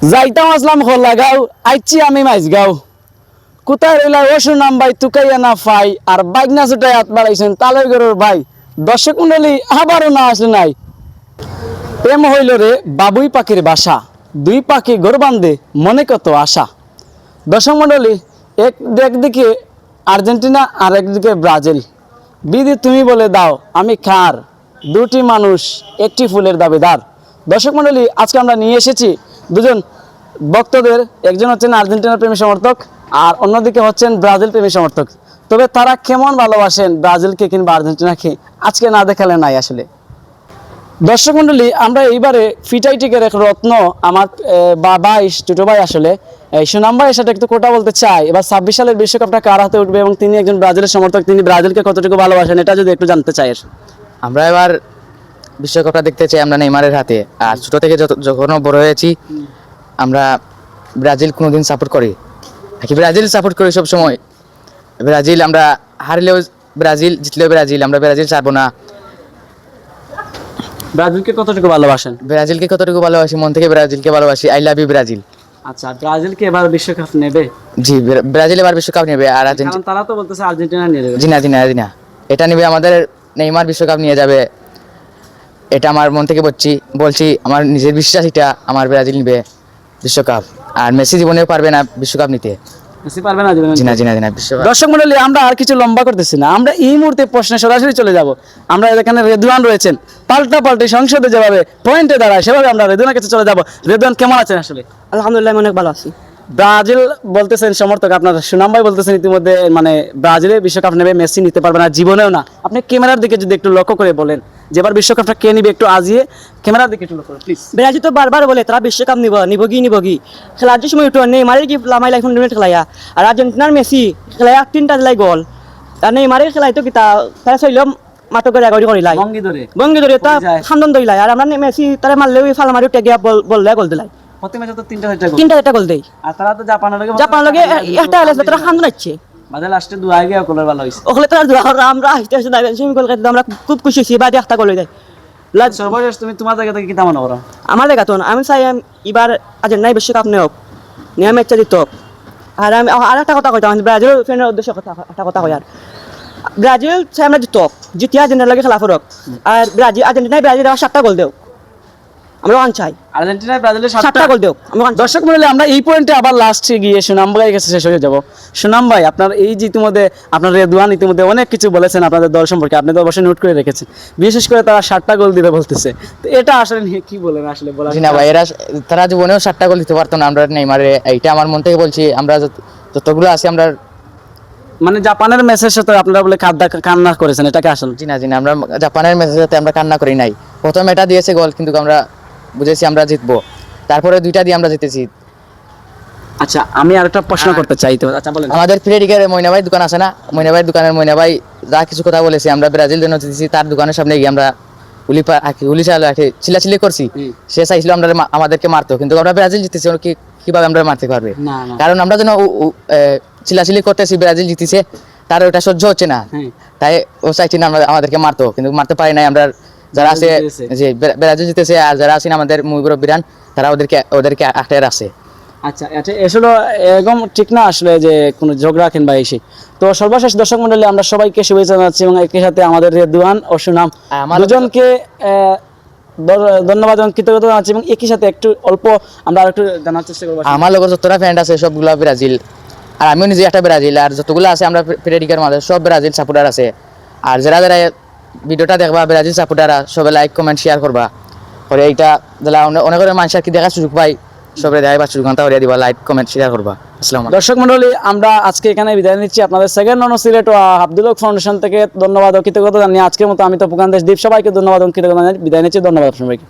যাইতাম আসলাম লাগাও আইছি আমি মাইজগাঁও কোথায় রইলা ও শুনাম ভাই তুকাইয়া না ফাই আর বাইক না ছুটাই হাত বাড়াইছেন তালের গরুর ভাই দর্শক মন্ডলী আবারও না আসলে নাই প্রেম হইল রে বাবুই পাখির বাসা দুই পাখি ঘর বান্ধে মনে কত আশা দর্শক মন্ডলী একদিকে আর্জেন্টিনা আর একদিকে ব্রাজিল বিধি তুমি বলে দাও আমি খার দুটি মানুষ একটি ফুলের দাবিদার দর্শক মন্ডলী আজকে আমরা নিয়ে এসেছি দুজন ভক্তদের একজন হচ্ছেন আর্জেন্টিনার প্রেমী সমর্থক আর অন্যদিকে হচ্ছেন ব্রাজিল প্রেমী সমর্থক তবে তারা কেমন ভালোবাসেন ব্রাজিলকে কিংবা আর্জেন্টিনাকে আজকে না দেখালে নাই আসলে দর্শক মন্ডলী আমরা এইবারে ফিটাইটিকের এক রত্ন আমার বাবা ছোটো ভাই আসলে সুনাম ভাইয়ের সাথে একটু কথা বলতে চাই এবার 26 সালের বিশ্বকাপটা কার হাতে উঠবে এবং তিনি একজন ব্রাজিলের সমর্থক তিনি ব্রাজিলকে কতটুকু ভালোবাসেন এটা যদি একটু জানতে চাই। আমরা এবার বিশ্বকাপটা দেখতে চাই আমরা নেইমারের হাতে আর ছোট থেকে যখন বড় হয়েছি আমরা ব্রাজিল কোনোদিন সাপোর্ট করি নাকি ব্রাজিল সাপোর্ট করি সব সময় ব্রাজিল আমরা হারলেও ব্রাজিল জিতলেও ব্রাজিল আমরা ব্রাজিল ছাড়বো না। ব্রাজিলকে কতটুকু ভালোবাসেন? ব্রাজিলকে কতটুকু ভালোবাসি মন থেকে ব্রাজিলকে ভালোবাসি আই লাভ ইউ ব্রাজিল। আচ্ছা ব্রাজিলকে এবার বিশ্বকাপ নেবে? জি ব্রাজিল এবার বিশ্বকাপ নেবে আর আর্জেন্টিনা তারা তো বলতেছে আর্জেন্টিনা নিয়ে নেবে। জি না এটা নেবে আমাদের নেইমার বিশ্বকাপ নিয়ে যাবে এটা আমার মন থেকে বলছি আমার নিজের বিশ্বাস এটা আমার ব্রাজিল নেবে বিশ্বকাপ আর মেসি জীবনেও পারবে না বিশ্বকাপ নিতে। মেসি পারবে না জীবনে? জি না বিশ্বকাপ। দর্শক মণ্ডলী আমরা আর কিছু লম্বা করতেছি না আমরা এই মুহূর্তে প্রশ্নে সরাসরি চলে যাব। আমরা এখানে রেদওয়ান রয়েছেন পাল্টাপাল্টি সংসদে যেভাবে পয়েন্টে দাঁড়ায় সেভাবে আমরা রেদওয়ানের কাছে চলে যাব। রেদওয়ান কেমন আছেন আসলে? আলহামদুলিল্লাহ অনেক ভালো আছি। ব্রাজিল বলতেছেন সমর্থক আপনার সুনাম ভাই বলতেছেন ইতিমধ্যে মানে ব্রাজিলে বিশ্বকাপ নেবে মেসি নিতে পারবে না জীবনেও না। আপনি ক্যামেরার দিকে যদি একটু লক্ষ্য করে বলেন যে এবার বিশ্বকাপটা কে নিবে একটু আজিয়ে ক্যামেরার দিকে একটু লক্ষ্য করুন প্লিজ। ব্রাজিল তো বারবার বলে তারা বিশ্বকাপ নিব কি খেলার যে সময় উঠো নেইমারের কি লামাইলা এখন খেলাইয়া আর আর্জেন্টিনার মেসি খেলাইয়া 3টা দিলাই গোল আর নেইমারের খেলাই তো কি তারা চাইলেও মাটো করে আগড়ি করিলাই বঙ্গি ধরে তা খান্দন দইলাই আর আমরা মেসি তারা মারলেও ফালা মারি টেগিয়া বললে গোল দিলাই প্রতি ম্যাচে তো 3টা গোল দেই আর তারা তো জাপানের লগে একটা হলে তারা খান্দন আছে বাদে লাস্টে দুয়া গিয়া গোলের ভালো হইছে ওখানে তারা দুয়া আমরা আইতে সেমি গোল খাইতে আমরা খুব খুশি হইছি বাদে একটা গোল দেয়। সর্বশেষ তুমি তোমার জায়গা থেকে কি তেমন করো? আমার দেখা তো আমি চাই এবার আর্জেন্টিনা বিশ্বকাপ নেওক নিয়ে ম্যাচটা জিতক আর আমি আর একটা কথা কইতাম ব্রাজিলের ফ্যানের উদ্দেশ্যে একটা কথা কই আর ব্রাজিল চাই আমরা জিতিয়া আর্জেন্টিনার লাগে খেলা করক আর আর্জেন্টিনায় ব্রাজিল 7টা গোল দেও আমরা ওয়ান চাই আর্জেন্টিনায় ব্রাজিলের 7টা গোল দেও। দর্শক মণ্ডলী আমরা এই পয়েন্টে আবার লাস্টে গিয়ে সুনাম ভাইয়ের কাছে শেষ হয়ে যাব। সুনাম ভাই আপনার এই যে ইতিমধ্যে আপনার রেদওয়ান ইতিমধ্যে অনেক কিছু বলেছেন আপনাদের দল সম্পর্কে আপনি তো অবশ্যই নোট করে রেখেছেন বিশেষ করে তারা 7টা গোল দিতে বলতেছে তো এটা আসলে নিয়ে কি বলেন আসলে বলা? জি না ভাই তারা জীবনেও 7টা গোল দিতে পারতো না আমরা নেইমারে এইটা আমার মন থেকে বলছি আমরা যতগুলো আছি আমরা মানে জাপানের ম্যাচের সাথে আপনারা বলে কান্না করেছেন এটাকে আসলে? জি না আমরা জাপানের ম্যাচের সাথে আমরা কান্না করি নাই প্রথম এটা দিয়েছে গোল কিন্তু আমরা বুঝেছি আমরা জিতবো তারপরে 2টা দিয়ে আমরা জিতেছি। আচ্ছা আমি আরেকটা প্রশ্ন করতে চাই তো আচ্ছা বলেন। আমাদের ফ্রেডিকের ময়নাভাই দোকান আছে না ময়নাভাই দোকানের ময়নাভাই যা কিছু কথা বলেছে আমরা ব্রাজিল জন্য জিতেছি তার দোকানের সামনে গিয়ে আমরা গুলি চালা চিল্লাচিল্লি করছি সে চাইছিল আমরা আমাদেরকে মারতো কিন্তু আমরা ব্রাজিল জিতেছি কিভাবে আমরা মারতে পারবে কারণ আমরা যেন চিল্লাচিল্লি করতেছি ব্রাজিল জিতেছে তার ওটা সহ্য হচ্ছে না তাই ও চাইছি না আমাদেরকে মারতো কিন্তু মারতে পারি নাই আমরা যারা আছে যে ব্রাজিল জিতেছে আর যারা আছেন আমাদের মুরব্বিরান তারা ওদেরকে আটকে রাখছে। আচ্ছা আসলে একদম ঠিক না আসলে যে কোনো ঝগড়া কিংবা এসে তো সর্বশেষ দর্শক মণ্ডলী আমরা সবাইকে শুভেচ্ছা জানাচ্ছি এবং একই সাথে আমাদের রেদওয়ান ও সুনাম দুজনকে ধন্যবাদ এবং কৃতজ্ঞতা জানাচ্ছি এবং একই সাথে একটু অল্প আমরা আরেকটু জানার চেষ্টা করবো। আমার লোক যতটা ফ্রেন্ড আছে সবগুলো ব্রাজিল আর আমিও নিজে একটা ব্রাজিল আর যতগুলো আছে আমরা ফ্রেডিকের মাঝে সব ব্রাজিল সাপোর্টার আছে আর যারা ভিডিওটা দেখবা ব্রাজিল সাপোর্টাররা সবাই লাইক কমেন্ট শেয়ার করবা করে এইটা যারা অনেক মানুষ আর কি দেখার সুযোগ পাই সবাই দেখাবার সুযোগ হরিয়া দিবা লাইক কমেন্ট শেয়ার করবা। আসসালামু আলাইকুম দর্শক মণ্ডলী আমরা আজকে এখানে বিদায় নিচ্ছি আপনাদের সেকেন্ড নন সিলেট ও আব্দুল হক ফাউন্ডেশন থেকে ধন্যবাদ ও কৃতজ্ঞতা জানিয়ে আজকের মতো আমি তো পুকান দেশ দ্বীপ সবাইকে ধন্যবাদ ও কৃতজ্ঞতা জানিয়ে বিদায় নিচ্ছি। ধন্যবাদ সবাইকে।